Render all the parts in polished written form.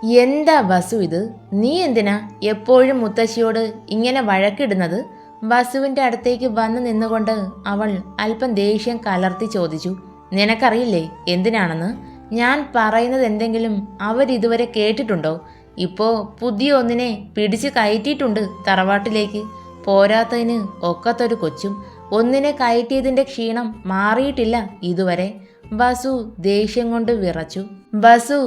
എന്താ വസു ഇത്? നീ എന്തിനാ എപ്പോഴും മുത്തശ്ശിയോട് ഇങ്ങനെ വഴക്കിടുന്നത്? വസുവിൻ്റെ അടുത്തേക്ക് വന്നു നിന്നുകൊണ്ട് അവൾ അല്പം ദേഷ്യം കലർത്തി ചോദിച്ചു. നിനക്കറിയില്ലേ എന്തിനാണെന്ന്? ഞാൻ പറയുന്നത് എന്തെങ്കിലും അവരിതുവരെ കേട്ടിട്ടുണ്ടോ? ഇപ്പോൾ പുതിയ ഒന്നിനെ പിടിച്ച് കയറ്റിയിട്ടുണ്ട് തറവാട്ടിലേക്ക്. പോരാത്തതിന് ഒക്കത്തൊരു കൊച്ചും. ഒന്നിനെ കയറ്റിയതിൻ്റെ ക്ഷീണം മാറിയിട്ടില്ല ഇതുവരെ. വസു ദേഷ്യം കൊണ്ട് വിറച്ചു. വസു,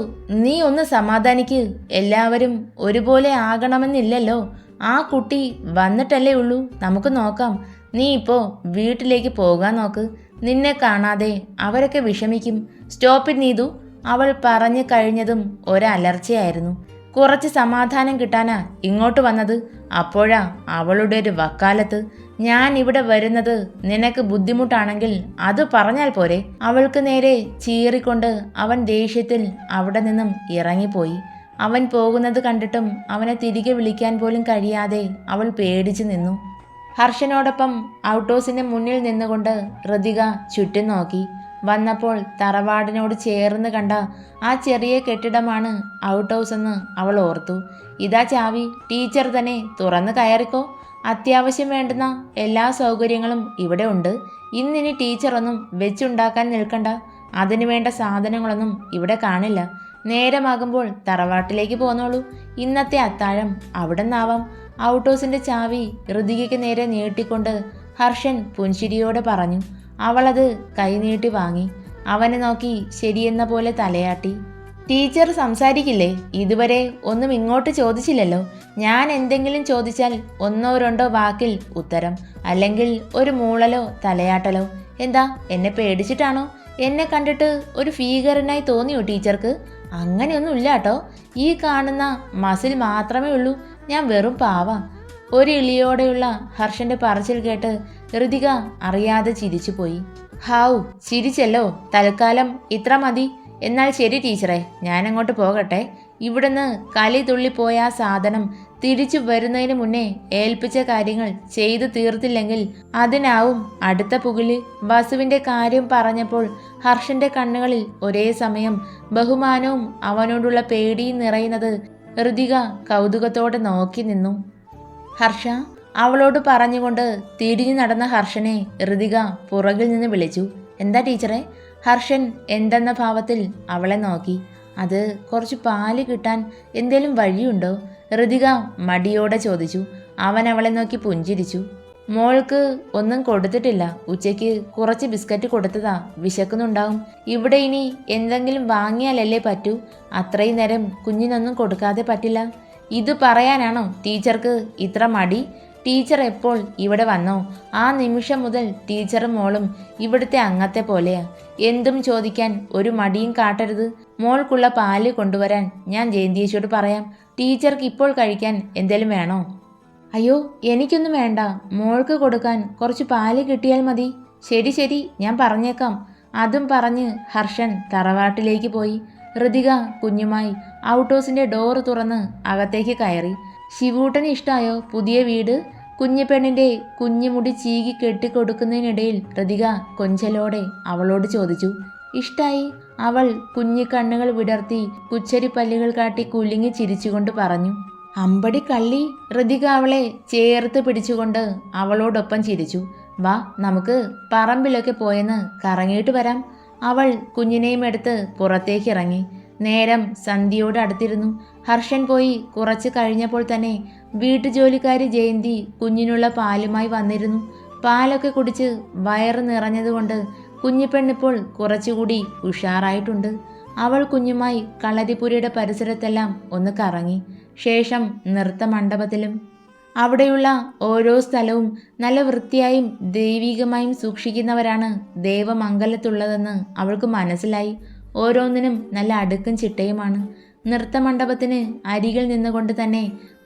നീ ഒന്ന് സമാധാനിക്ക്. എല്ലാവരും ഒരുപോലെ ആകണമെന്നില്ലല്ലോ. ആ കുട്ടി വന്നിട്ടല്ലേ ഉള്ളൂ, നമുക്ക് നോക്കാം. നീ ഇപ്പോൾ വീട്ടിലേക്ക് പോകാൻ നോക്ക്. നിന്നെ കാണാതെ അവരൊക്കെ വിഷമിക്കും. സ്റ്റോപ്പ് നീതു. അവൾ പറഞ്ഞു കഴിഞ്ഞതും ഒരലർച്ചയായിരുന്നു. കുറച്ച് സമാധാനം കിട്ടാനാ ഇങ്ങോട്ട് വന്നത്. അപ്പോഴാ അവളുടെ ഒരു വക്കാലത്ത്. ഞാൻ ഇവിടെ വരുന്നത് നിനക്ക് ബുദ്ധിമുട്ടാണെങ്കിൽ അത് പറഞ്ഞാൽ പോരെ. അവൾക്ക് നേരെ ചീറിക്കൊണ്ട് അവൻ ദേഷ്യത്തിൽ അവിടെ നിന്നും ഇറങ്ങിപ്പോയി. അവൻ പോകുന്നത് കണ്ടിട്ടും അവനെ തിരികെ വിളിക്കാൻ പോലും കഴിയാതെ അവൾ പേടിച്ചു നിന്നു. ഹർഷനോടൊപ്പം ഔട്ട് ഹൗസിന് മുന്നിൽ നിന്നുകൊണ്ട് ഋതിക ചുറ്റും നോക്കി. വന്നപ്പോൾ തറവാടിനോട് ചേർന്ന് കണ്ട ആ ചെറിയ കെട്ടിടമാണ് ഔട്ട് ഹൗസ് എന്ന് അവൾ ഓർത്തു. ഇതാ ചാവി, ടീച്ചർ തന്നെ തുറന്ന് കയറിക്കോ. അത്യാവശ്യം വേണ്ടുന്ന എല്ലാ സൗകര്യങ്ങളും ഇവിടെ ഉണ്ട്. ഇന്നിനി ടീച്ചറൊന്നും വെച്ചുണ്ടാക്കാൻ നിൽക്കണ്ട. അതിനു വേണ്ട സാധനങ്ങളൊന്നും ഇവിടെ കാണില്ല. നേരമാകുമ്പോൾ തറവാട്ടിലേക്ക് പോന്നോളൂ. ഇന്നത്തെ അത്താഴം അവിടെ നിന്നാവാം. ഔട്ട് ഹൗസിൻ്റെ ചാവി ഋതികയ്ക്ക് നേരെ നീട്ടിക്കൊണ്ട് ഹർഷൻ പുൻചിരിയോടെ പറഞ്ഞു. അവളത് കൈനീട്ടി വാങ്ങി. അവനെ നോക്കി ശരിയെന്ന പോലെ തലയാട്ടി. ടീച്ചർ സംസാരിക്കില്ലേ? ഇതുവരെ ഒന്നും ഇങ്ങോട്ട് ചോദിച്ചില്ലല്ലോ. ഞാൻ എന്തെങ്കിലും ചോദിച്ചാൽ ഒന്നോ രണ്ടോ വാക്കിൽ ഉത്തരം, അല്ലെങ്കിൽ ഒരു മൂളലോ തലയാട്ടലോ. എന്താ, എന്നെ പേടിച്ചിട്ടാണോ? എന്നെ കണ്ടിട്ട് ഒരു ഫീഗറിനായി തോന്നിയോ ടീച്ചർക്ക്? അങ്ങനെയൊന്നുമില്ല കേട്ടോ. ഈ കാണുന്ന മസിൽ മാത്രമേ ഉള്ളൂ. ഞാൻ വെറും പാവാ. ഒരു ഇളിയോടെയുള്ള ഹർഷന്റെ പറച്ചിൽ കേട്ട് ഋതിക അറിയാതെ ചിരിച്ചുപോയി. ഹാവു, ചിരിച്ചല്ലോ. തൽക്കാലം ഇത്ര മതി. എന്നാൽ ശരി ടീച്ചറെ, ഞാനങ്ങോട്ട് പോകട്ടെ. ഇവിടുന്ന് കലി തുള്ളിപ്പോയ ആ സാധനം തിരിച്ചു വരുന്നതിന് മുന്നേ ഏൽപ്പിച്ച കാര്യങ്ങൾ ചെയ്തു തീർത്തില്ലെങ്കിൽ അതിനാവും അടുത്ത പുകില്. വസുവിൻ്റെ കാര്യം പറഞ്ഞപ്പോൾ ഹർഷന്റെ കണ്ണുകളിൽ ഒരേ സമയം ബഹുമാനവും അവനോടുള്ള പേടിയും നിറയുന്നത് ഋതിക കൗതുകത്തോടെ നോക്കി നിന്നു. ഹർഷ, അവളോട് പറഞ്ഞുകൊണ്ട് തിരിഞ്ഞു നടന്ന ഹർഷനെ ഋതിക പുറകിൽ നിന്ന് വിളിച്ചു. എന്താ ടീച്ചറെ? ഹർഷൻ എന്തെന്ന ഭാവത്തിൽ അവളെ നോക്കി. അത് കുറച്ച് പാല് കിട്ടാൻ എന്തേലും വഴിയുണ്ടോ? ഋതിക മടിയോടെ ചോദിച്ചു. അവൻ അവളെ നോക്കി പുഞ്ചിരിച്ചു. മോൾക്ക് ഒന്നും കൊടുത്തിട്ടില്ല. ഉച്ചയ്ക്ക് കുറച്ച് ബിസ്ക്കറ്റ് കൊടുത്തതാ. വിശക്കുന്നുണ്ടാവും. ഇവിടെ ഇനി എന്തെങ്കിലും വാങ്ങിയാലല്ലേ പറ്റൂ. അത്രയും നേരം കുഞ്ഞിനൊന്നും കൊടുക്കാതെ പറ്റില്ല. ഇത് പറയാനാണോ ടീച്ചർക്ക് ഇത്ര മടി? ടീച്ചർ എപ്പോൾ ഇവിടെ വന്നോ ആ നിമിഷം മുതൽ ടീച്ചറും മോളും ഇവിടുത്തെ അംഗത്തെ പോലെയാ. എന്തും ചോദിക്കാൻ ഒരു മടിയും കാട്ടരുത്. മോൾക്കുള്ള പാല് കൊണ്ടുവരാൻ ഞാൻ ജയന്തിയേച്ചിയോട് പറയാം. ടീച്ചർക്ക് ഇപ്പോൾ കഴിക്കാൻ എന്തേലും വേണോ? അയ്യോ, എനിക്കൊന്നും വേണ്ട. മോൾക്ക് കൊടുക്കാൻ കുറച്ച് പാല് കിട്ടിയാൽ മതി. ശരി ശരി, ഞാൻ പറഞ്ഞേക്കാം. അതും പറഞ്ഞ് ഹർഷൻ തറവാട്ടിലേക്ക് പോയി. ഋതിക കുഞ്ഞുമായി ഔട്ട് ഹൗസിൻ്റെ ഡോറ് തുറന്ന് അകത്തേക്ക് കയറി. ശിവൂട്ടന് ഇഷ്ടമായോ പുതിയ വീട്? കുഞ്ഞിപ്പെണ്ണിൻ്റെ കുഞ്ഞുമുടി ചീകി കെട്ടിക്കൊടുക്കുന്നതിനിടയിൽ ഋതിക കൊഞ്ചലോടെ അവളോട് ചോദിച്ചു. ഇഷ്ടായി. അവൾ കുഞ്ഞിക്കണ്ണുകൾ വിടർത്തി കുച്ചരിപ്പല്ലുകൾ കാട്ടി കുലുങ്ങി ചിരിച്ചുകൊണ്ട് പറഞ്ഞു. അമ്പടി കള്ളി. ഋതിക അവളെ ചേർത്ത് പിടിച്ചുകൊണ്ട് അവളോടൊപ്പം ചിരിച്ചു. വാ, നമുക്ക് പറമ്പിലൊക്കെ പോയെന്ന് കറങ്ങിയിട്ട് വരാം. അവൾ കുഞ്ഞിനെയും എടുത്ത് പുറത്തേക്ക് ഇറങ്ങി. നേരം സന്ധ്യയോട് അടുത്തിരുന്നു. ഹർഷൻ പോയി കുറച്ച് കഴിഞ്ഞപ്പോൾ തന്നെ വീട്ടുജോലിക്കാരി ജയന്തി കുഞ്ഞിനുള്ള പാലുമായി വന്നിരുന്നു. പാലൊക്കെ കുടിച്ച് വയറ് നിറഞ്ഞതുകൊണ്ട് കുഞ്ഞിപ്പെണ്ണിപ്പോൾ കുറച്ചുകൂടി ഉഷാറായിട്ടുണ്ട്. അവൾ കുഞ്ഞുമായി കളരിപുരയുടെ പരിസരത്തെല്ലാം ഒന്ന് കറങ്ങി. ശേഷം നൃത്തമണ്ഡപത്തിലും. അവിടെയുള്ള ഓരോ സ്ഥലവും നല്ല വൃത്തിയായും ദൈവികമായും സൂക്ഷിക്കുന്നവരാണ് ദേവമംഗലത്തുള്ളതെന്ന് അവൾക്ക് മനസ്സിലായി. ഓരോന്നിനും നല്ല അടുക്കും ചിട്ടയുമാണ്. നൃത്തമണ്ഡപത്തിന് അരികിൽ നിന്നുകൊണ്ട് തന്നെ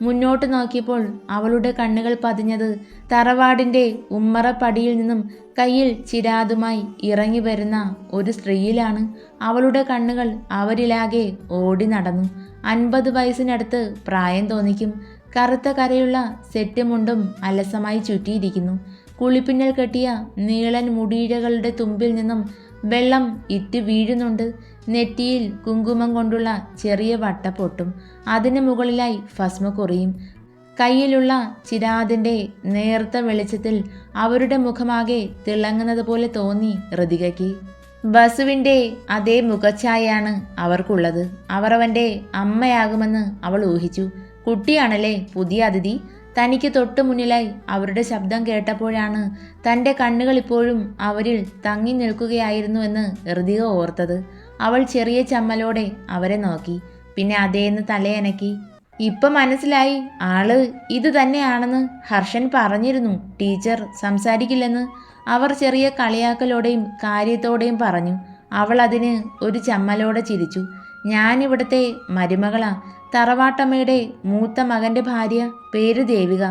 മുന്നോട്ട് നോക്കിയപ്പോൾ അവളുടെ കണ്ണുകൾ പതിഞ്ഞത് തറവാടിൻ്റെ ഉമ്മറപ്പടിയിൽ നിന്നും കയ്യിൽ ചിരാതുമായി ഇറങ്ങി വരുന്ന ഒരു സ്ത്രീയിലാണ്. അവളുടെ കണ്ണുകൾ അവരിലാകെ ഓടി നടന്നു. 50 വയസ്സിനടുത്ത് പ്രായം തോന്നിക്കും. കറുത്ത കരയുള്ള സെറ്റ് മുണ്ടും അലസമായി ചുറ്റിയിരിക്കുന്നു. കുളിപ്പിന്നൽ കെട്ടിയ നീളൻ മുടിയിഴകളുടെ തുമ്പിൽ നിന്നും വെള്ളം ഇറ്റ് വീഴുന്നുണ്ട്. നെറ്റിയിൽ കുങ്കുമം കൊണ്ടുള്ള ചെറിയ വട്ടപ്പൊട്ടും അതിന് മുകളിലായി ഭസ്മക്കുറിയും. കയ്യിലുള്ള ചിരാതിൻ്റെ നേർത്ത വെളിച്ചത്തിൽ അവരുടെ മുഖമാകെ തിളങ്ങുന്നത് പോലെ തോന്നി ഋതികയ്ക്ക്. ബസുവിൻ്റെ അതേ മുഖഛായയാണ് അവർക്കുള്ളത്. അവർ അവൻ്റെ അമ്മയാകുമെന്ന് അവൾ ഊഹിച്ചു. കുട്ടിയാണല്ലേ പുതിയ അതിഥി? തനിക്ക് തൊട്ടു മുന്നിലായി അവരുടെ ശബ്ദം കേട്ടപ്പോഴാണ് തൻ്റെ കണ്ണുകൾ ഇപ്പോഴും അവരിൽ തങ്ങി നിൽക്കുകയായിരുന്നുവെന്ന് ഋതിക ഓർത്തത്. അവൾ ചെറിയ ചമ്മലോടെ അവരെ നോക്കി. പിന്നെ അതേന്ന് തലയനക്കി. ഇപ്പം മനസ്സിലായി, ആള് ഇത് തന്നെയാണെന്ന്. ഹർഷൻ പറഞ്ഞിരുന്നു ടീച്ചർ സംസാരിക്കില്ലെന്ന്. അവർ ചെറിയ കളിയാക്കലോടെയും കാര്യത്തോടെയും പറഞ്ഞു. അവൾ അതിന് ഒരു ചമ്മലോടെ ചിരിച്ചു. ഞാനിവിടുത്തെ മരുമകളാ, തറവാട്ടമ്മയുടെ മൂത്ത മകൻ്റെ ഭാര്യ. പേര് ദേവിക.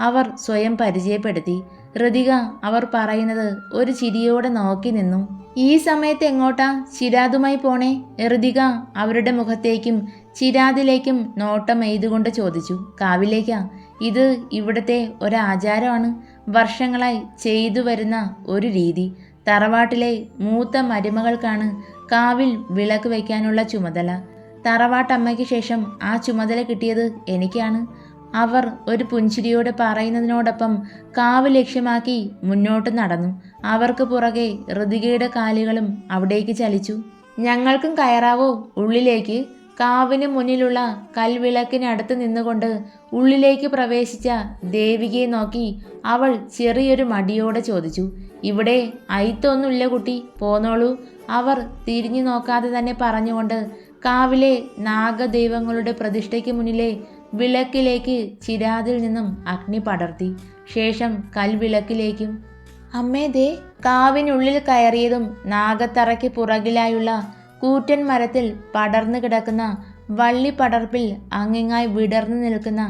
അവർ സ്വയം പരിചയപ്പെടുത്തി. ഋതിക അവർ പറയുന്നത് ഒരു ചിരിയോടെ നോക്കി നിന്നു. ഈ സമയത്ത് എങ്ങോട്ടാ ചിരാതുമായി പോണേ? ഋതിക അവരുടെ മുഖത്തേക്കും ചിരാതിലേക്കും നോട്ടം എയ്തുകൊണ്ട് ചോദിച്ചു. കാവിലേക്കാ. ഇത് ഇവിടുത്തെ ഒരാചാരമാണ്. വർഷങ്ങളായി ചെയ്തു വരുന്ന ഒരു രീതി. തറവാട്ടിലെ മൂത്ത മരുമകൾക്കാണ് കാവിൽ വിളക്ക് വയ്ക്കാനുള്ള ചുമതല. തറവാട്ടമ്മയ്ക്ക് ശേഷം ആ ചുമതല കിട്ടിയത് എനിക്കാണ്. അവർ ഒരു പുഞ്ചിരിയോടെ പറയുന്നതിനോടൊപ്പം കാവ് ലക്ഷ്യമാക്കി മുന്നോട്ട് നടന്നു. അവർക്ക് പുറകെ ഋതികയുടെ കാലുകളും അവിടേക്ക് ചലിച്ചു. ഞങ്ങൾക്കും കയറാവോ ഉള്ളിലേക്ക്? കാവിന് മുന്നിലുള്ള കൽവിളക്കിനടുത്ത് നിന്നുകൊണ്ട് ഉള്ളിലേക്ക് പ്രവേശിച്ച ദേവികയെ നോക്കി അവൾ ചെറിയൊരു മടിയോടെ ചോദിച്ചു. ഇവിടെ അയിത്തൊന്നുമില്ല കുട്ടി, പോന്നോളൂ. അവർ തിരിഞ്ഞു നോക്കാതെ തന്നെ പറഞ്ഞുകൊണ്ട് കാവിലെ നാഗദൈവങ്ങളുടെ പ്രതിഷ്ഠയ്ക്ക് മുന്നിലെ വിളക്കിലേക്ക് ചിരാതിൽ നിന്നും അഗ്നി പടർത്തി. ശേഷം കൽവിളക്കിലേക്കും. അമ്മേ, ദേ കാവിനുള്ളിൽ കയറിയതും നാഗത്തറയ്ക്ക് പുറകിലായുള്ള കൂറ്റൻ മരത്തിൽ പടർന്നു കിടക്കുന്ന വള്ളിപ്പടർപ്പിൽ അങ്ങിങ്ങായി വിടർന്നു നിൽക്കുന്ന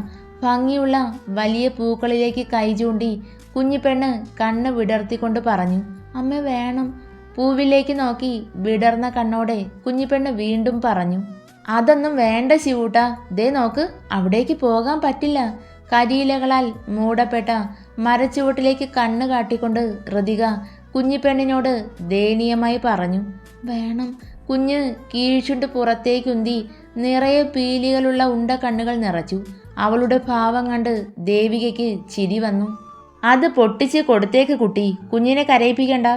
ഭംഗിയുള്ള വലിയ പൂക്കളിലേക്ക് കൈ ചൂണ്ടി കുഞ്ഞിപ്പെണ്ണ് കണ്ണ് വിടർത്തിക്കൊണ്ട് പറഞ്ഞു. അമ്മ വേണം. പൂവിലേക്ക് നോക്കി വിടർന്ന കണ്ണോടെ കുഞ്ഞിപ്പെണ്ണ് വീണ്ടും പറഞ്ഞു. അതൊന്നും വേണ്ട ശിവൂട്ടാ, ദേ നോക്ക്, അവിടേക്ക് പോകാൻ പറ്റില്ല. കരിയിലകളാൽ മൂടപ്പെട്ട മരച്ചുവട്ടിലേക്ക് കണ്ണ് കാട്ടിക്കൊണ്ട് ഋതിക കുഞ്ഞിപ്പെണ്ണിനോട് ദയനീയമായി പറഞ്ഞു. വേണം. കുഞ്ഞ് കീഴ്ചുണ്ട് പുറത്തേക്കുന്തി നിറയെ പീലികളുള്ള ഉണ്ട കണ്ണുകൾ നിറച്ചു. അവളുടെ ഭാവം കണ്ട് ദേവികയ്ക്ക് ചിരി വന്നു. അത് പൊട്ടിച്ച് കൊടുത്തേക്ക് കുട്ടി, കുഞ്ഞിനെ കരയിപ്പിക്കണ്ട.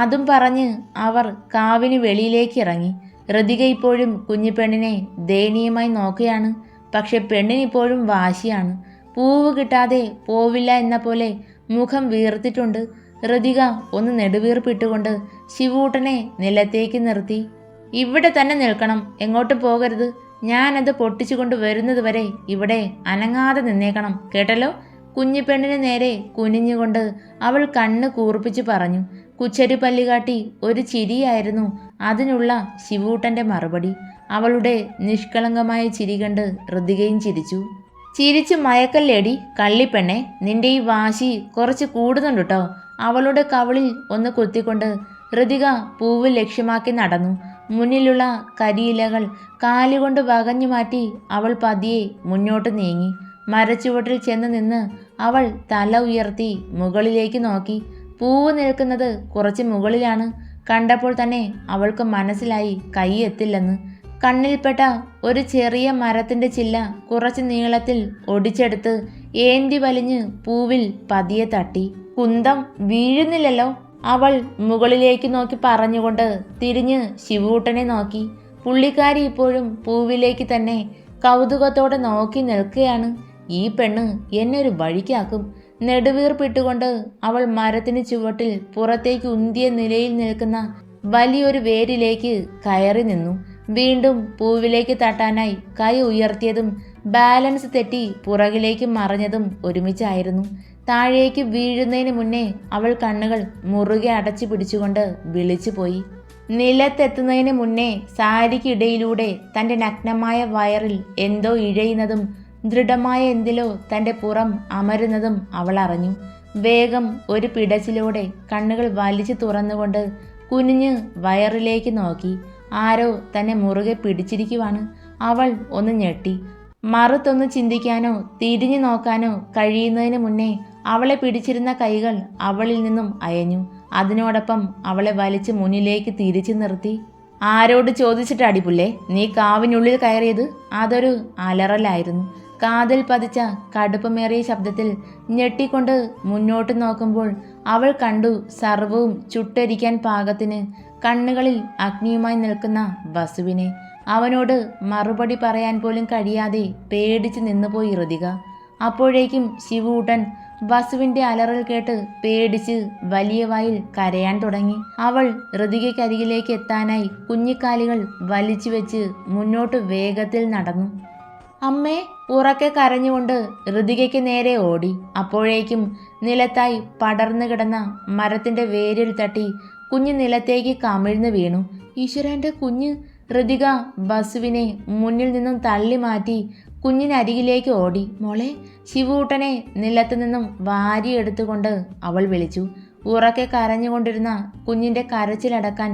അതും പറഞ്ഞ് അവർ കാവിന് വെളിയിലേക്ക് ഇറങ്ങി. ഋതിക ഇപ്പോഴും കുഞ്ഞിപ്പെണ്ണിനെ ദയനീയമായി നോക്കുകയാണ്. പക്ഷെ പെണ്ണിനിപ്പോഴും വാശിയാണ്. പൂവ് കിട്ടാതെ പോവില്ല എന്ന പോലെ മുഖം വീർത്തിട്ടുണ്ട്. ഋതിക ഒന്ന് നെടുവീർപ്പിട്ടുകൊണ്ട് ശിവൂട്ടനെ നിലത്തേക്ക് നിർത്തി. ഇവിടെ തന്നെ നിൽക്കണം, എങ്ങോട്ടും പോകരുത്. ഞാനത് പൊട്ടിച്ചുകൊണ്ട് വരുന്നത് വരെ ഇവിടെ അനങ്ങാതെ നിന്നേക്കണം, കേട്ടല്ലോ? കുഞ്ഞിപ്പെണ്ണിന് നേരെ കുനിഞ്ഞുകൊണ്ട് അവൾ കണ്ണ് കൂർപ്പിച്ചു പറഞ്ഞു. കുച്ചരി പല്ലുകാട്ടി ഒരു ചിരിയായിരുന്നു അതിനുള്ള ശിവൂട്ടൻ്റെ മറുപടി. അവളുടെ നിഷ്കളങ്കമായ ചിരി കണ്ട് ഋതികയും ചിരിച്ചു. ചിരിച്ചു മയക്കല്ലേടി കള്ളിപ്പെണ്ണെ, നിന്റെ ഈ വാശി കുറച്ച് കൂടുന്നുണ്ട് കേട്ടോ. അവളുടെ കവിളിൽ ഒന്ന് കുത്തിക്കൊണ്ട് ഋതിക പൂവ് ലക്ഷ്യമാക്കി നടന്നു. മുന്നിലുള്ള കരിയിലകൾ കാലുകൊണ്ട് വകഞ്ഞു മാറ്റി അവൾ പതിയെ മുന്നോട്ട് നീങ്ങി. മരച്ചുവട്ടിൽ ചെന്ന് നിന്ന് അവൾ തല ഉയർത്തി മുകളിലേക്ക് നോക്കി. പൂവ് നിൽക്കുന്നത് കുറച്ച് മുകളിലാണ്. കണ്ടപ്പോൾ തന്നെ അവൾക്ക് മനസ്സിലായി കൈ എത്തില്ലെന്ന്. കണ്ണിൽപ്പെട്ട ഒരു ചെറിയ മരത്തിൻ്റെ ചില്ല കുറച്ച് നീളത്തിൽ ഒടിച്ചെടുത്ത് ഏന്തി വലിഞ്ഞ് പൂവിൽ പതിയെ തട്ടി. കുന്തം വീഴുന്നില്ലല്ലോ, അവൾ മുകളിലേക്ക് നോക്കി പറഞ്ഞുകൊണ്ട് തിരിഞ്ഞ് ശിവൂട്ടനെ നോക്കി. പുള്ളിക്കാരി ഇപ്പോഴും പൂവിലേക്ക് തന്നെ കൗതുകത്തോടെ നോക്കി നിൽക്കുകയാണ്. ഈ പെണ്ണ് എന്നെ ഒരു വഴിക്കാക്കും. നെടുവീർപ്പിട്ടുകൊണ്ട് അവൾ മരത്തിന് ചുവട്ടിൽ പുറത്തേക്ക് ഉന്തിയ നിലയിൽ നിൽക്കുന്ന വലിയൊരു വേരിലേക്ക് കയറി നിന്നു. വീണ്ടും പൂവിലേക്ക് തട്ടാനായി കൈ ഉയർത്തിയതും ബാലൻസ് തെറ്റി പുറകിലേക്ക് മറിഞ്ഞതും ഒരുമിച്ചായിരുന്നു. താഴേക്ക് വീഴുന്നതിന് മുന്നേ അവൾ കണ്ണുകൾ മുറുകെ അടച്ചു പിടിച്ചുകൊണ്ട് വിളിച്ചു പോയി. നിലത്തെത്തുന്നതിന് മുന്നേ സാരിക്കിടയിലൂടെ തൻ്റെ നഗ്നമായ വയറിൽ എന്തോ ഇഴയുന്നതും ദൃഢമായ എന്തിലോ തൻ്റെ പുറം അമരുന്നതും അവൾ അറിഞ്ഞു. വേഗം ഒരു പിടച്ചിലൂടെ കണ്ണുകൾ വലിച്ചു തുറന്നുകൊണ്ട് കുനിഞ്ഞ് വയറിലേക്ക് നോക്കി. ആരോ തന്നെ മുറുകെ പിടിച്ചിരിക്കുവാണ്. അവൾ ഒന്ന് ഞെട്ടി. മറുത്തൊന്ന് ചിന്തിക്കാനോ തിരിഞ്ഞു നോക്കാനോ കഴിയുന്നതിന് മുന്നേ അവളെ പിടിച്ചിരുന്ന കൈകൾ അവളിൽ നിന്നും അയഞ്ഞു. അതിനോടൊപ്പം അവളെ വലിച്ച് മുന്നിലേക്ക് തിരിച്ചു നിർത്തി. ആരോട് ചോദിച്ചിട്ടാടി പുല്ലേ നീ കാവിനുള്ളിൽ കയറിയത്? അതൊരു അലറലായിരുന്നു. കാതിൽ പതിച്ച കടുപ്പമേറിയ ശബ്ദത്തിൽ ഞെട്ടിക്കൊണ്ട് മുന്നോട്ട് നോക്കുമ്പോൾ അവൾ കണ്ടു സർവവും ചുട്ടരിക്കാൻ പാകത്തിന് കണ്ണുകളിൽ അഗ്നിയുമായി നിൽക്കുന്ന വസുവിനെ. അവനോട് മറുപടി പറയാൻ പോലും കഴിയാതെ പേടിച്ച് നിന്നുപോയി ഋതിക. അപ്പോഴേക്കും ശിവൂട്ടൻ വസുവിൻ്റെ അലറൽ കേട്ട് പേടിച്ച് വലിയ വായിൽ കരയാൻ തുടങ്ങി. അവൾ ഋതികയ്ക്കരികിലേക്ക് എത്താനായി കുഞ്ഞിക്കാലുകൾ വലിച്ചു വെച്ച് മുന്നോട്ട് വേഗത്തിൽ നടന്നു. അമ്മേ, ഉറക്കെ കരഞ്ഞുകൊണ്ട് ഋതികയ്ക്ക് നേരെ ഓടി. അപ്പോഴേക്കും നിലത്തായി പടർന്നു കിടന്ന മരത്തിൻ്റെ വേരിൽ തട്ടി കുഞ്ഞ് നിലത്തേക്ക് കമിഴ്ന്നു വീണു. ഈശ്വരൻ്റെ കുഞ്ഞ്! ഋതിക വസുവിനെ മുന്നിൽ നിന്നും തള്ളി മാറ്റി കുഞ്ഞിനരികിലേക്ക് ഓടി. മോളെ! ശിവൂട്ടനെ നിലത്തു നിന്നും വാരിയെടുത്തുകൊണ്ട് അവൾ വിളിച്ചു. ഉറക്കെ കരഞ്ഞുകൊണ്ടിരുന്ന കുഞ്ഞിൻ്റെ കരച്ചിലടക്കാൻ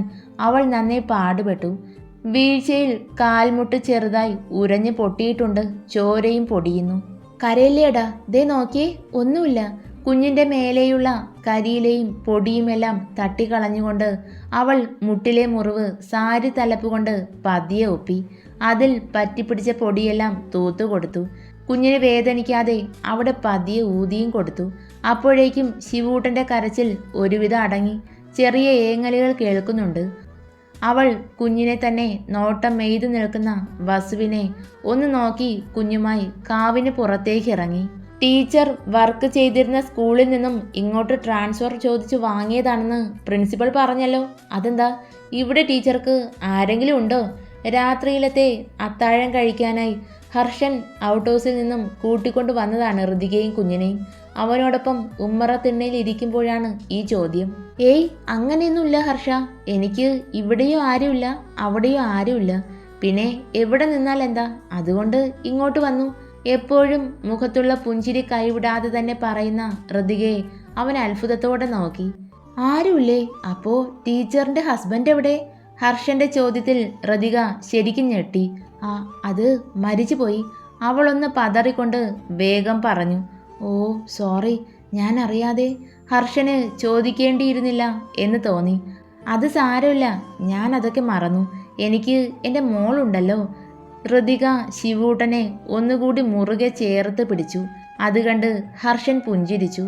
അവൾ നന്നേ പാടുപെട്ടു. വീഴ്ചയിൽ കാൽമുട്ട് ചെറുതായി ഉരഞ്ഞു പൊട്ടിയിട്ടുണ്ട്. ചോരയും പൊടിയുന്നു. കരയില്ലേടാ, ദേ നോക്കിയേ, ഒന്നുമില്ല. കുഞ്ഞിൻ്റെ മേലെയുള്ള കരിയിലെയും പൊടിയുമെല്ലാം തട്ടിക്കളഞ്ഞുകൊണ്ട് അവൾ മുട്ടിലെ മുറിവ് സാരി തലപ്പുകൊണ്ട് പതിയെ ഒപ്പി. അതിൽ പറ്റിപ്പിടിച്ച പൊടിയെല്ലാം തൂത്തുകൊടുത്തു. കുഞ്ഞിന് വേദനിക്കാതെ അവിടെ പതിയെ ഊതിയും കൊടുത്തു. അപ്പോഴേക്കും ശിവൂട്ടൻ്റെ കരച്ചിൽ ഒരുവിധം അടങ്ങി. ചെറിയ ഏങ്ങലുകൾ കേൾക്കുന്നുണ്ട്. അവൾ കുഞ്ഞിനെ തന്നെ നോട്ടം മെയ്തു നിൽക്കുന്ന വസുവിനെ ഒന്ന് നോക്കി കുഞ്ഞുമായി കാവിന് പുറത്തേക്ക് ഇറങ്ങി. ടീച്ചർ വർക്ക് ചെയ്തിരുന്ന സ്കൂളിൽ നിന്നും ഇങ്ങോട്ട് ട്രാൻസ്ഫർ ചോദിച്ചു വാങ്ങിയതാണെന്ന് പ്രിൻസിപ്പൽ പറഞ്ഞല്ലോ. അതെന്താ ഇവിടെ ടീച്ചർക്ക് ആരെങ്കിലും ഉണ്ടോ? രാത്രിയിലത്തെ അത്താഴം കഴിക്കാനായി ഹർഷൻ ഔട്ട് ഹൗസിൽ നിന്നും കൂട്ടിക്കൊണ്ടു വന്നതാണ് ഋതികയും കുഞ്ഞിനെയും. അവനോടൊപ്പം ഉമ്മറ തിണ്ണയിൽ ഇരിക്കുമ്പോഴാണ് ഈ ചോദ്യം. ഏയ്, അങ്ങനെയൊന്നുമില്ല ഹർഷ. എനിക്ക് ഇവിടെയും ആരുമില്ല, അവിടെയും ആരുമില്ല. പിന്നെ എവിടെ നിന്നാൽ എന്താ, അതുകൊണ്ട് ഇങ്ങോട്ട് വന്നു. എപ്പോഴും മുഖത്തുള്ള പുഞ്ചിരി കൈവിടാതെ തന്നെ പറയുന്ന ഋതികയെ അവൻ അത്ഭുതത്തോടെ നോക്കി. ആരുമില്ലേ? അപ്പോ ടീച്ചറിന്റെ ഹസ്ബൻഡ് എവിടെ? ഹർഷന്റെ ചോദ്യത്തിൽ ഋതിക ശരിക്കും ഞെട്ടി. അത് മരിച്ചുപോയി. അവളൊന്ന് പതറിക്കൊണ്ട് വേഗം പറഞ്ഞു. ഓ സോറി, ഞാൻ അറിയാതെ. ഹർഷന് ചോദിക്കേണ്ടിയിരുന്നില്ല എന്ന് തോന്നി. അത് സാരമില്ല, ഞാൻ അതൊക്കെ മറന്നു. എനിക്ക് എൻ്റെ മോളുണ്ടല്ലോ. ഋതിക ശിവൂട്ടനെ ഒന്നുകൂടി മുറുകെ ചേർത്ത് പിടിച്ചു. അത് കണ്ട് ഹർഷൻ പുഞ്ചിരിച്ചു.